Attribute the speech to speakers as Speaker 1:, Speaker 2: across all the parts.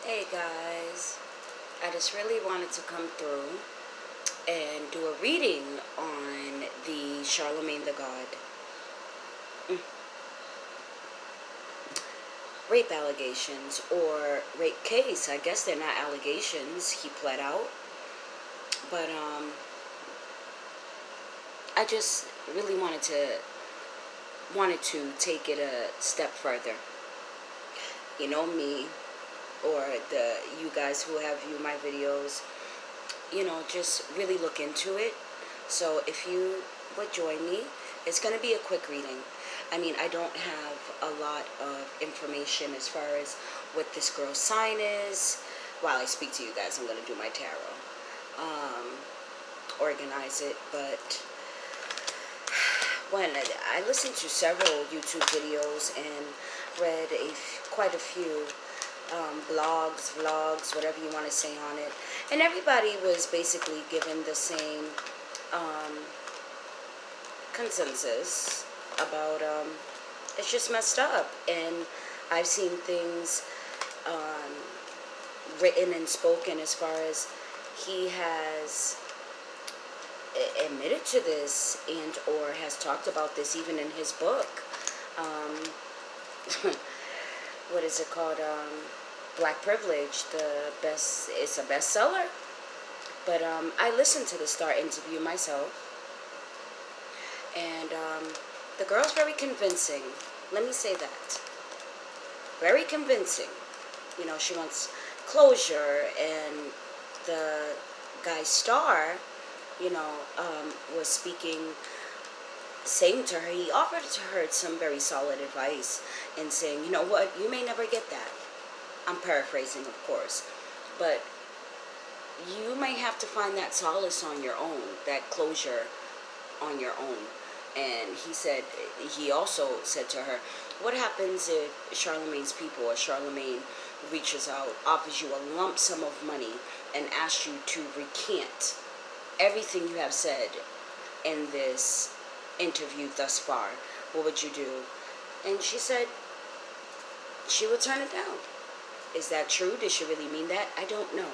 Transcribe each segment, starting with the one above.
Speaker 1: Hey guys, I just really wanted to come through and do a reading on the Charlamagne Tha God rape allegations, or rape case. I guess they're not allegations, he pled out. But I just really wanted to take it a step further. You know me, or you guys who have viewed my videos, just really look into it. So if you would join me, it's going to be a quick reading. I mean, I don't have a lot of information as far as what this girl's sign is. While I speak to you guys, I'm going to do my tarot. Organize it, but when I listened to several YouTube videos and read quite a few blogs, vlogs, whatever you want to say on it, and everybody was basically given the same consensus about it's just messed up. And I've seen things written and spoken as far as he has admitted to this and or has talked about this even in his book. What is it called? Black Privilege. It's a bestseller. But I listened to the Star interview myself, and the girl's very convincing. Let me say that. Very convincing. You know, she wants closure, and the guy Star, was saying to her, he offered to her some very solid advice and saying, you know what, you may never get that. I'm paraphrasing, of course, but you may have to find that solace on your own, that closure on your own. And he also said to her, what happens if Charlamagne's people or Charlamagne reaches out, offers you a lump sum of money and asks you to recant everything you have said in this interview thus far? What would you do? And she said she would turn it down. Is that true? Did she really mean that? I don't know.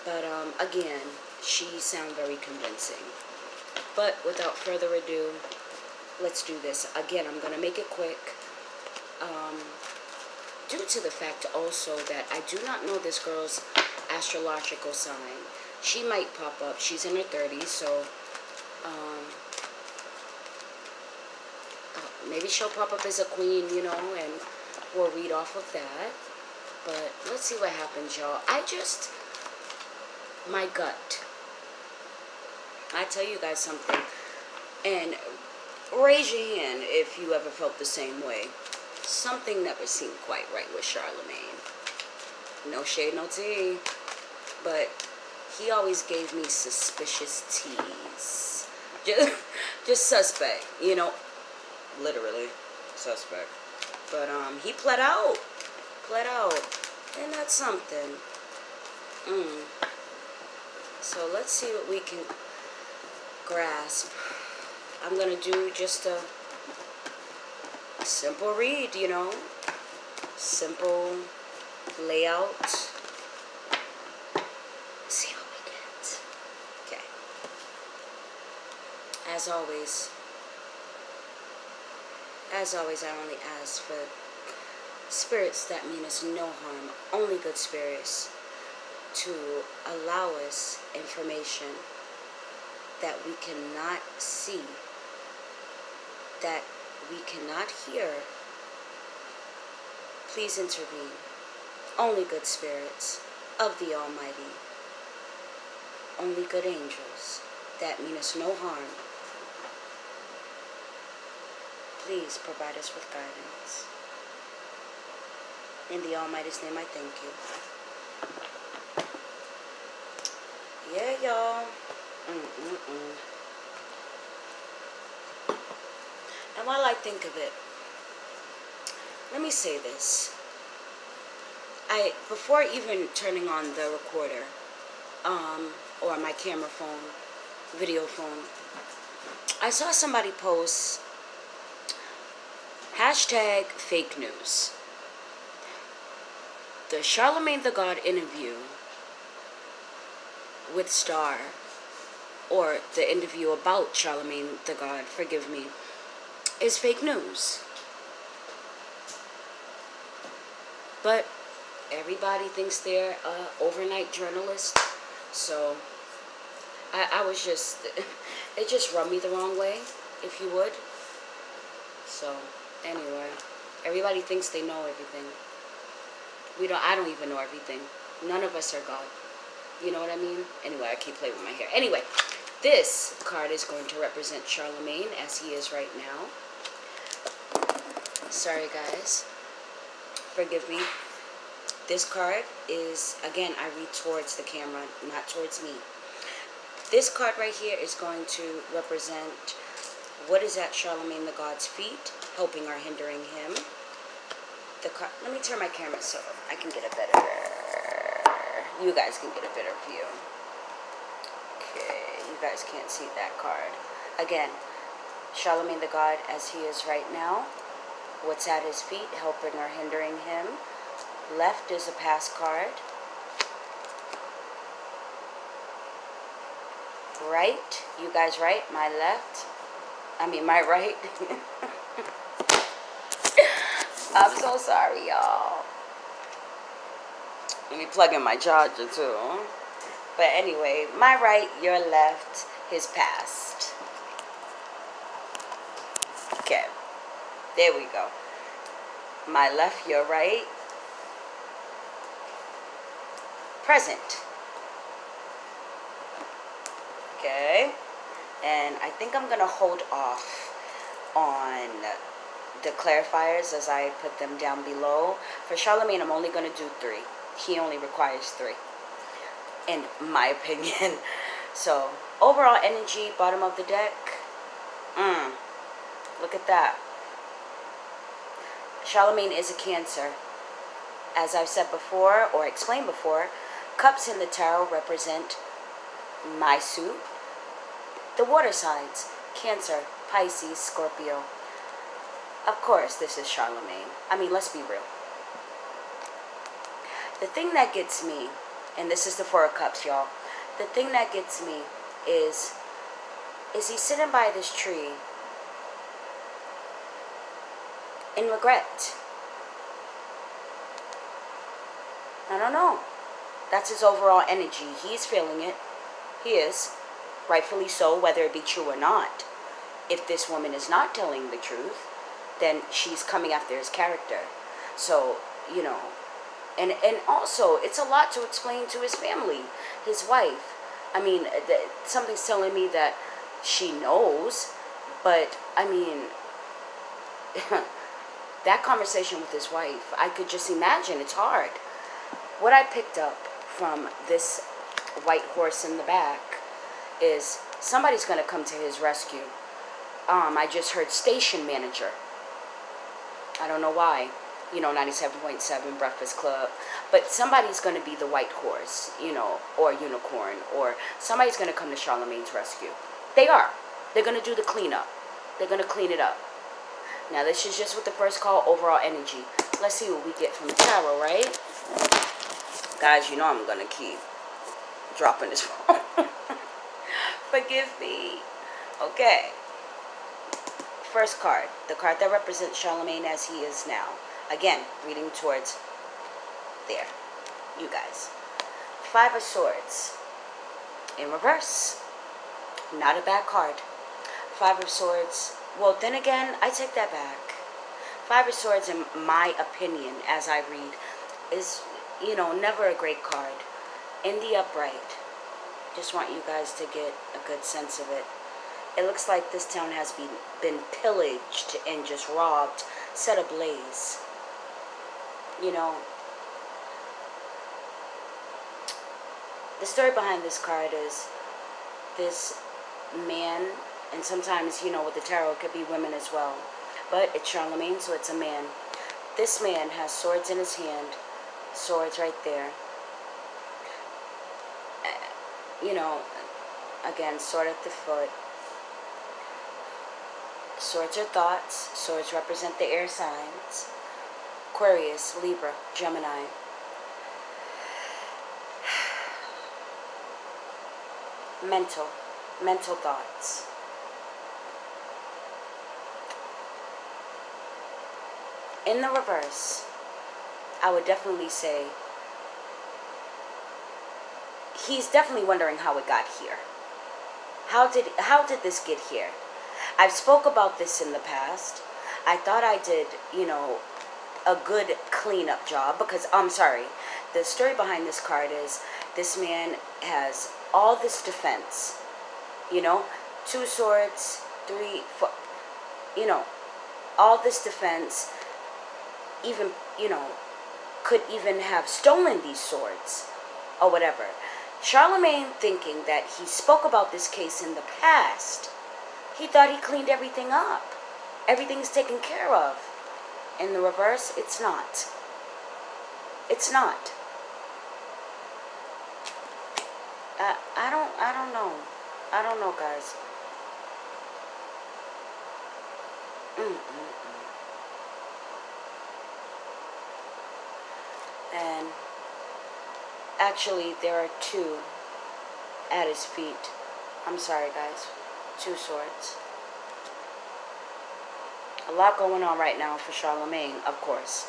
Speaker 1: But again, she sounded very convincing. But without further ado, let's do this. Again, I'm going to make it quick. Due to the fact also that I do not know this girl's astrological sign. She might pop up. She's in her 30s, so maybe she'll pop up as a queen, and we'll read off of that. But let's see what happens, y'all. My gut. I tell you guys something, and raise your hand if you ever felt the same way. Something never seemed quite right with Charlamagne. No shade, no tea. But he always gave me suspicious teas. Just suspect, literally suspect. But he pled out. And that's something. So let's see what we can grasp. I'm going to do just a simple read, simple layout. See what we get. Okay. As always, I only ask for spirits that mean us no harm, only good spirits, to allow us information that we cannot see, that we cannot hear. Please intervene. Only good spirits of the Almighty, only good angels that mean us no harm. Please provide us with guidance. In the Almighty's name I thank you. Yeah, y'all. And while I think of it, let me say this. Before even turning on the recorder, or my camera phone, video phone, I saw somebody post Hashtag fake news. The Charlamagne Tha God interview with Star, or the interview about Charlamagne Tha God, forgive me, is fake news. But everybody thinks they're an overnight journalist, so I was just, it just rubbed me the wrong way, if you would. So, anyway, everybody thinks they know everything. I don't even know everything. None of us are God. You know what I mean? Anyway, I keep playing with my hair. Anyway, this card is going to represent Charlamagne as he is right now. Sorry, guys. Forgive me. This card is, again, I read towards the camera, not towards me. This card right here is going to represent what is at Charlamagne Tha God's feet, helping or hindering him. The card, let me turn my camera so I can get a better, you guys can get a better view. Okay, you guys can't see that card. Again, Charlamagne Tha God as he is right now. What's at his feet, helping or hindering him. Left is a pass card. Right, you guys right, my left. I mean my right. I'm so sorry, y'all. Let me plug in my charger too. But anyway, my right, your left, his past. Okay, there we go. My left, your right. Present. Okay, and I think I'm gonna hold off on the clarifiers as I put them down below. For Charlamagne, I'm only gonna do 3. He only requires 3, in my opinion. So, overall energy, bottom of the deck. Look at that. Charlamagne is a Cancer. As I've said before, or explained before, cups in the tarot represent my suit. The water signs, Cancer, Pisces, Scorpio. Of course, this is Charlamagne. I mean, let's be real. The thing that gets me, and this is the 4 of Cups, y'all. The thing that gets me is he's sitting by this tree in regret. I don't know. That's his overall energy. He's feeling it. He is. Rightfully so, whether it be true or not. If this woman is not telling the truth, then she's coming after his character. So, you know, and also, it's a lot to explain to his family, his wife. I mean, something's telling me that she knows, but, I mean, that conversation with his wife, I could just imagine, it's hard. What I picked up from this white horse in the back is somebody's going to come to his rescue. I just heard station manager. I don't know why. You know, 97.7 Breakfast Club. But somebody's going to be the white horse, you know, or unicorn, or somebody's going to come to Charlamagne's rescue. They are. They're going to do the cleanup. They're going to clean it up. Now, this is just with the first call, overall energy. Let's see what we get from the tarot, right? Guys, you know I'm going to keep dropping this phone. Forgive me. Okay. First card. The card that represents Charlamagne as he is now. Again, reading towards there. You guys. 5 of Swords. In reverse. Not a bad card. 5 of Swords. Well, then again, I take that back. 5 of Swords, in my opinion, as I read, is, you know, never a great card. In the upright. Just want you guys to get a good sense of it. It looks like this town has been pillaged and just robbed, set ablaze. You know, the story behind this card is this man, and sometimes, you know, with the tarot, it could be women as well. But it's Charlamagne, so it's a man. This man has swords in his hand. Swords right there. You know, again, sword at the foot. Swords are thoughts. Swords represent the air signs. Aquarius, Libra, Gemini. Mental thoughts. In the reverse, I would definitely say he's definitely wondering how it got here. How did this get here? I've spoke about this in the past. I thought I did, a good cleanup job because, I'm sorry, the story behind this card is this man has all this defense, 2 swords, 3, 4, all this defense, even, could even have stolen these swords or whatever. Charlamagne, thinking that he spoke about this case in the past, he thought he cleaned everything up. Everything's taken care of. In the reverse, it's not. It's not. I don't know. I don't know, guys. And actually, there are 2 at his feet. I'm sorry, guys. 2 swords. A lot going on right now for Charlamagne, of course.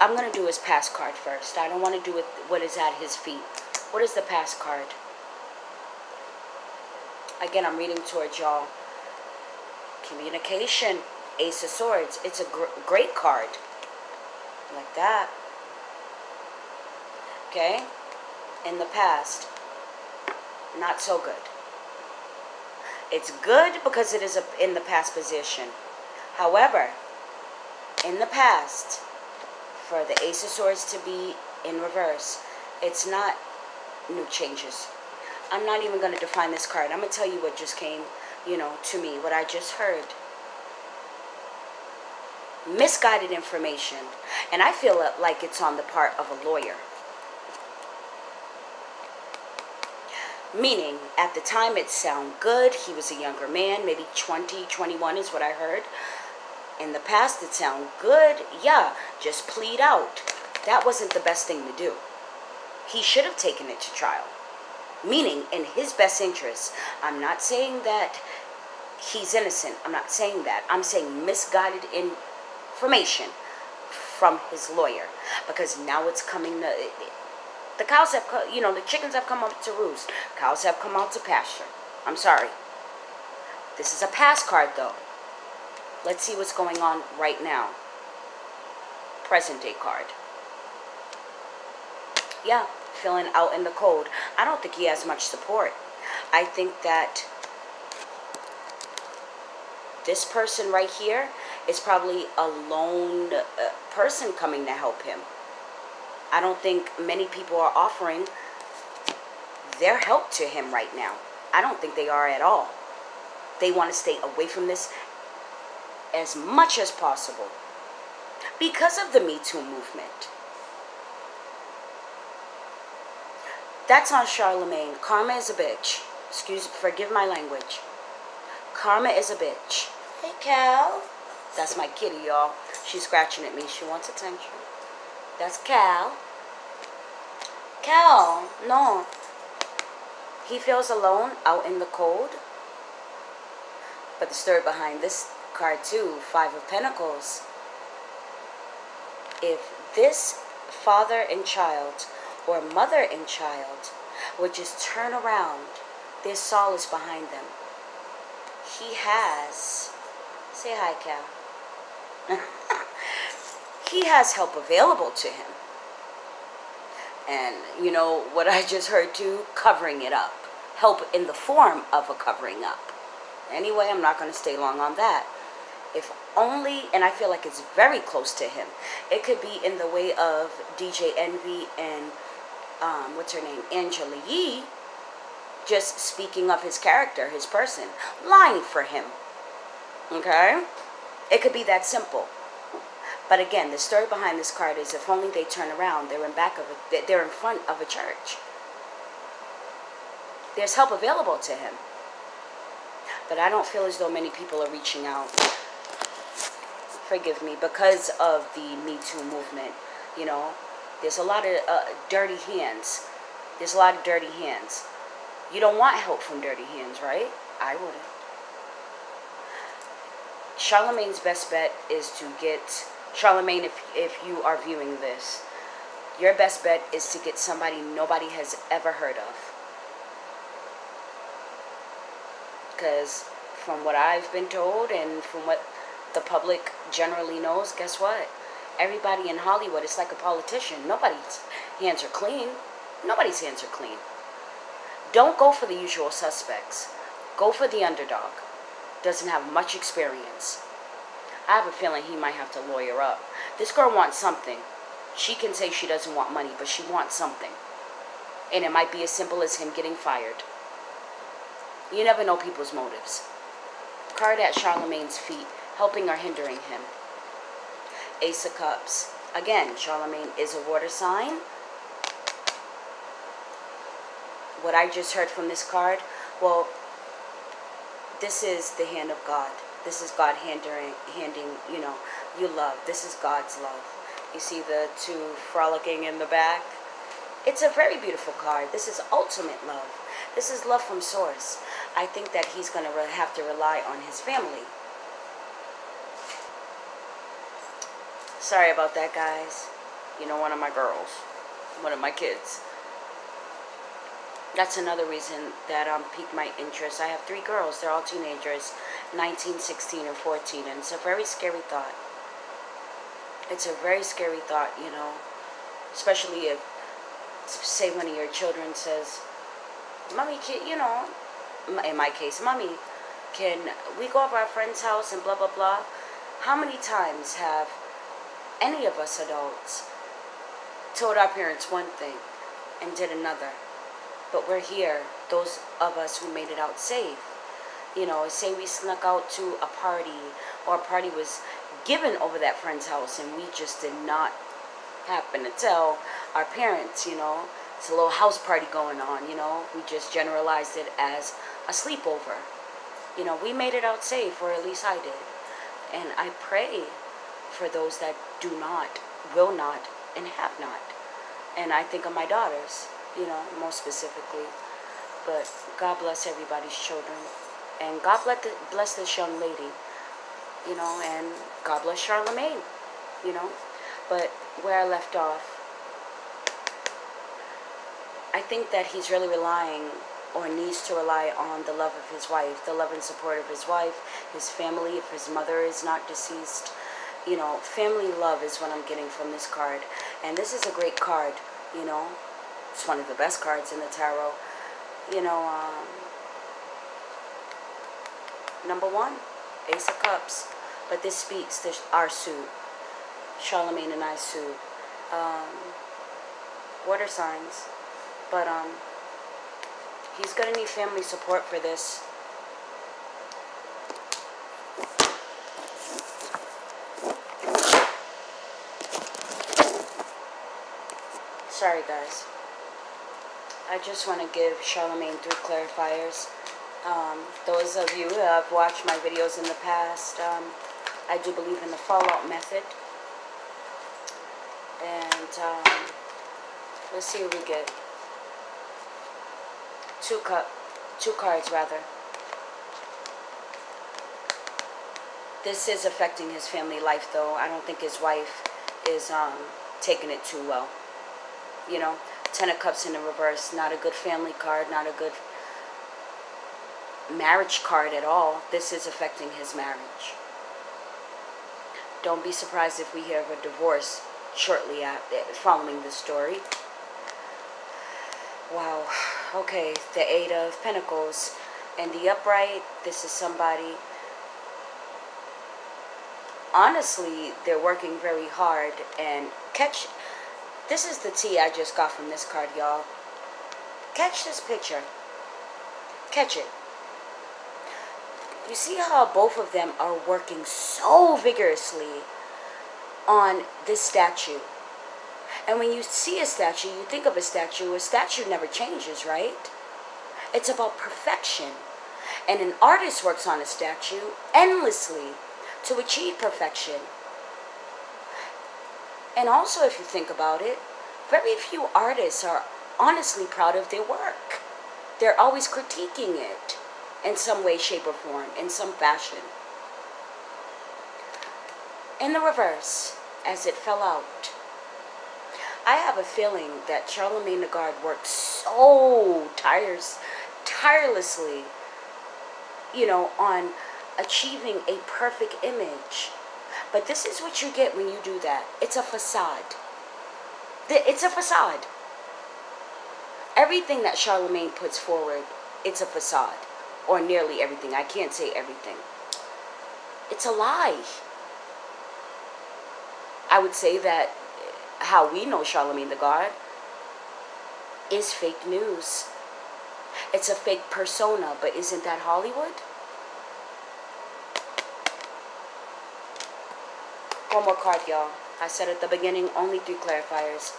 Speaker 1: I'm going to do his past card first. I don't want to do it what is at his feet. What is the past card? Again, I'm reading towards y'all. Communication. Ace of Swords. It's a great card. Like that. Okay? In the past. Not so good. It's good because it is in the past position. However, in the past, for the Ace of Swords to be in reverse, it's not new changes. I'm not even going to define this card. I'm going to tell you what just came, to me, what I just heard. Misguided information. And I feel like it's on the part of a lawyer. Meaning, at the time it sounded good. He was a younger man, maybe 20, 21 is what I heard. In the past, it sounded good. Yeah, just plead out. That wasn't the best thing to do. He should have taken it to trial. Meaning, in his best interest. I'm not saying that he's innocent. I'm not saying that. I'm saying misguided information from his lawyer. Because now it's coming to... The cows have, the chickens have come up to roost. Cows have come out to pasture. I'm sorry. This is a past card, though. Let's see what's going on right now. Present day card. Yeah, feeling out in the cold. I don't think he has much support. I think that this person right here is probably a lone person coming to help him. I don't think many people are offering their help to him right now. I don't think they are at all. They want to stay away from this as much as possible because of the Me Too movement. That's on Charlamagne. Karma is a bitch. Forgive my language. Karma is a bitch. Hey, Cal. That's my kitty, y'all. She's scratching at me. She wants attention. That's Cal. Cal, no. He feels alone, out in the cold. But the story behind this card too, 5 of Pentacles. If this father and child or mother and child would just turn around, there's solace behind them. He has, say hi, Cal. He has help available to him. And you know what I just heard too? Covering it up. Help in the form of a covering up. Anyway, I'm not going to stay long on that. If only, and I feel like it's very close to him. It could be in the way of DJ Envy and, what's her name? Angela Yee. Just speaking of his character, his person. Lying for him. Okay? It could be that simple. But again, the story behind this card is if only they turn around, they're in front of a church. There's help available to him. But I don't feel as though many people are reaching out. Forgive me, because of the Me Too movement. You know, there's a lot of dirty hands. There's a lot of dirty hands. You don't want help from dirty hands, right? I wouldn't. Charlamagne's best bet is to get... Charlamagne, if you are viewing this, your best bet is to get somebody nobody has ever heard of. Because from what I've been told and from what the public generally knows, guess what? Everybody in Hollywood is like a politician. Nobody's hands are clean. Nobody's hands are clean. Don't go for the usual suspects. Go for the underdog. Doesn't have much experience. I have a feeling he might have to lawyer up. This girl wants something. She can say she doesn't want money, but she wants something. And it might be as simple as him getting fired. You never know people's motives. Card at Charlamagne's feet, helping or hindering him. Ace of Cups. Again, Charlamagne is a water sign. What I just heard from this card, well, this is the hand of God. This is God handing, you know, you love. This is God's love. You see the two frolicking in the back? It's a very beautiful card. This is ultimate love. This is love from source. I think that he's going to have to rely on his family. Sorry about that, guys. You know, one of my girls. One of my kids. That's another reason that piqued my interest. I have 3 girls. They're all teenagers. 19, 16, or 14. And it's a very scary thought. It's a very scary thought, you know. Especially if, say, one of your children says, Mommy, you know, in my case, Mommy, can we go over our friend's house and blah, blah, blah? How many times have any of us adults told our parents one thing and did another? But we're here, those of us who made it out safe. You know, say we snuck out to a party, or a party was given over that friend's house, and we just did not happen to tell our parents, you know. It's a little house party going on, you know. We just generalized it as a sleepover. You know, we made it out safe, or at least I did. And I pray for those that do not, will not, and have not. And I think of my daughters, you know, most specifically. But God bless everybody's children. And God bless this young lady, you know, and God bless Charlamagne, you know. But where I left off, I think that he's really relying, or needs to rely on, the love of his wife, the love and support of his wife, his family, if his mother is not deceased. You know, family love is what I'm getting from this card. And this is a great card, you know. It's one of the best cards in the tarot. You know, number 1, Ace of Cups. But this speaks to our suit. Charlamagne and I suit. Water signs. But he's going to need family support for this. Sorry, guys. I just want to give Charlamagne 3 clarifiers. Those of you who have watched my videos in the past, I do believe in the fallout method. And let's see what we get. 2 cards rather. This is affecting his family life, though. I don't think his wife is taking it too well. You know, 10 of Cups in the reverse. Not a good family card. Not a good marriage card at all. This is affecting his marriage. Don't be surprised if we hear of a divorce shortly after, following this story. Wow. Okay, the 8 of Pentacles. And the upright, this is somebody, honestly, they're working very hard. And this is the tea I just got from this card, y'all. Catch this picture. Catch it. You see how both of them are working so vigorously on this statue. And when you see a statue, you think of a statue never changes, right? It's about perfection. And an artist works on a statue endlessly to achieve perfection. And also, if you think about it, very few artists are honestly proud of their work. They're always critiquing it in some way, shape, or form, in some fashion. In the reverse, as it fell out, I have a feeling that Charlamagne Tha God worked so tirelessly, on achieving a perfect image. But this is what you get when you do that. It's a facade. It's a facade. Everything that Charlamagne puts forward, it's a facade. Or nearly everything. I can't say everything. It's a lie. I would say that how we know Charlamagne Tha God is fake news. It's a fake persona, but isn't that Hollywood? One more card, y'all. I said at the beginning, only 3 clarifiers.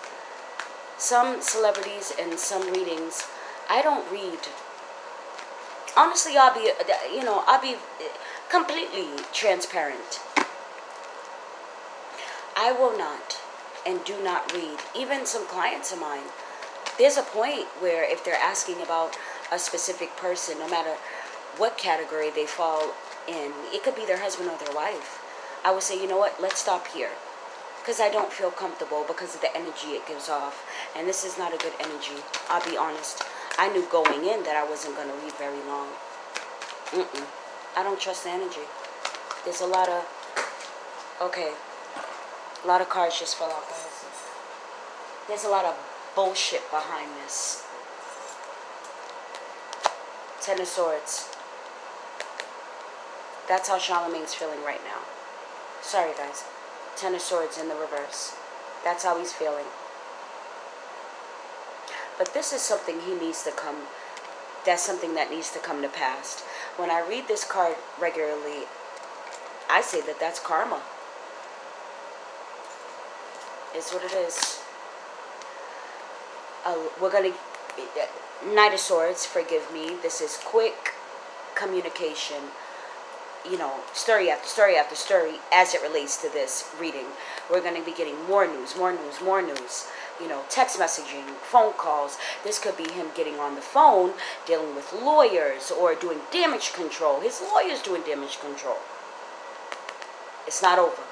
Speaker 1: Some celebrities and some readings, I don't read. Honestly, I'll be completely transparent. I will not and do not read. Even some clients of mine, there's a point where if they're asking about a specific person, no matter what category they fall in, it could be their husband or their wife, I would say, you know what, let's stop here. Because I don't feel comfortable because of the energy it gives off. And this is not a good energy. I'll be honest. I knew going in that I wasn't going to read very long. I don't trust the energy. There's a lot of... Okay. A lot of cards just fell out, guys. There's a lot of bullshit behind this. 10 of Swords. That's how Charlamagne's feeling right now. Sorry, guys. 10 of Swords in the reverse. That's how he's feeling. But this is something he needs to come... That's something that needs to come to pass. When I read this card regularly, I say that that's karma. It's what it is. We're going to... Knight of Swords, forgive me. This is quick communication. Story after story after story as it relates to this reading. We're going to be getting more news. Text messaging, phone calls. This could be him getting on the phone, dealing with lawyers, or doing damage control. His lawyer's doing damage control. It's not over.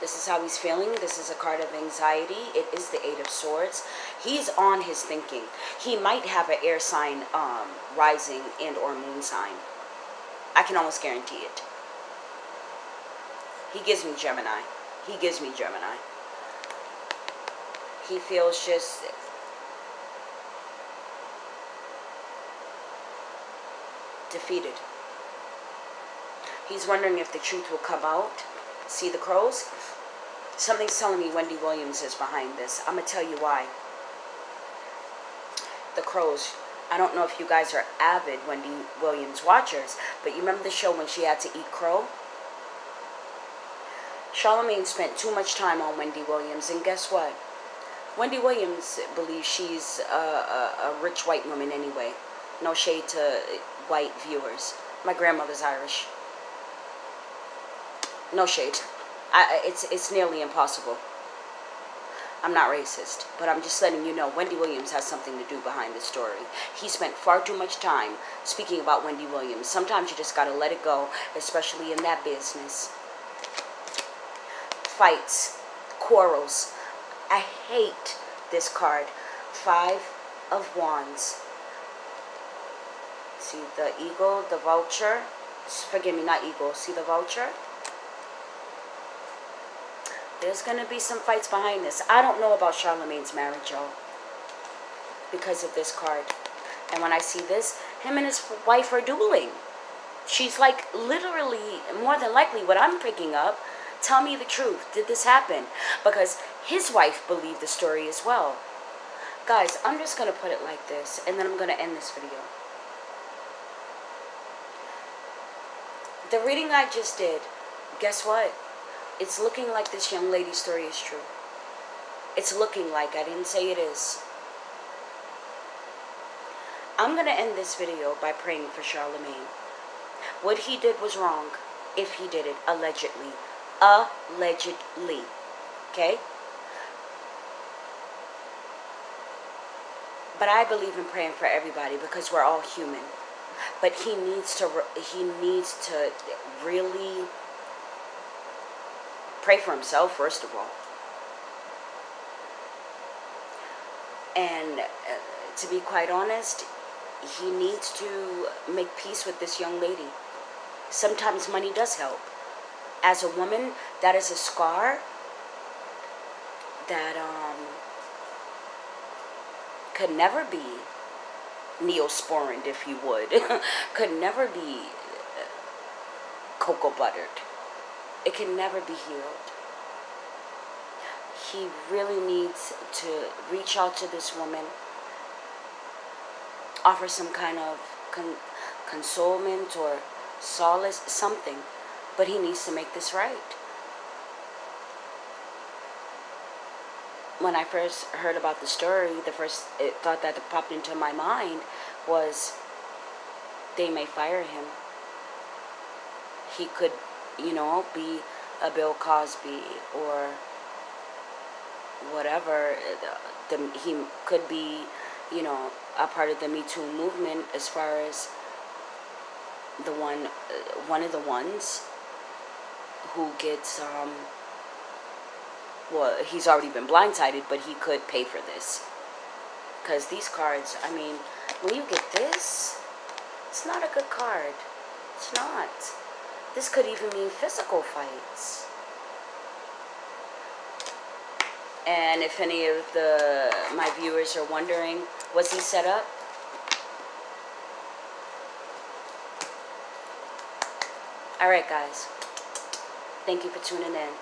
Speaker 1: This is how he's feeling. This is a card of anxiety. It is the 8 of Swords. He's on his thinking. He might have an air sign rising and or moon sign. I can almost guarantee it. He gives me Gemini. He feels just... defeated. He's wondering if the truth will come out. See the crows? Something's telling me Wendy Williams is behind this. I'm going to tell you why. The crows. I don't know if you guys are avid Wendy Williams watchers, but you remember the show when she had to eat crow? Charlamagne spent too much time on Wendy Williams, and guess what? Wendy Williams believes she's a rich white woman anyway. No shade to white viewers. My grandmother's Irish. No shade. It's nearly impossible. I'm not racist, but I'm just letting you know Wendy Williams has something to do behind this story. He spent far too much time speaking about Wendy Williams. Sometimes you just gotta let it go, especially in that business. Fights, quarrels. I hate this card. 5 of Wands. See the eagle, the vulture. Forgive me, not eagle. See the vulture? There's going to be some fights behind this. I don't know about Charlamagne's marriage, y'all, because of this card. And when I see this, him and his wife are dueling. She's like literally, more than likely, what I'm picking up, tell me the truth. Did this happen? Because his wife believed the story as well. Guys, I'm just going to put it like this, and then I'm going to end this video. The reading I just did, guess what? It's looking like this young lady's story is true. It's looking like. I didn't say it is. I'm going to end this video by praying for Charlamagne. What he did was wrong, if he did it, allegedly. Allegedly. Okay? But I believe in praying for everybody because we're all human. But he needs to really pray for himself, first of all. And to be quite honest, he needs to make peace with this young lady. Sometimes money does help. As a woman, that is a scar that could never be neosporined, if you would. Could never be cocoa buttered. It can never be healed. He really needs to reach out to this woman, offer some kind of consolement or solace, something. But he needs to make this right. When I first heard about the story, the first thought that popped into my mind was they may fire him. He could, be a Bill Cosby or whatever. He could be, a part of the Me Too movement as far as one of the ones who gets, well, he's already been blindsided, but he could pay for this. Because these cards, I mean, when you get this, it's not a good card. It's not. This could even mean physical fights. And if any of my viewers are wondering, was he set up? Alright, guys. Thank you for tuning in.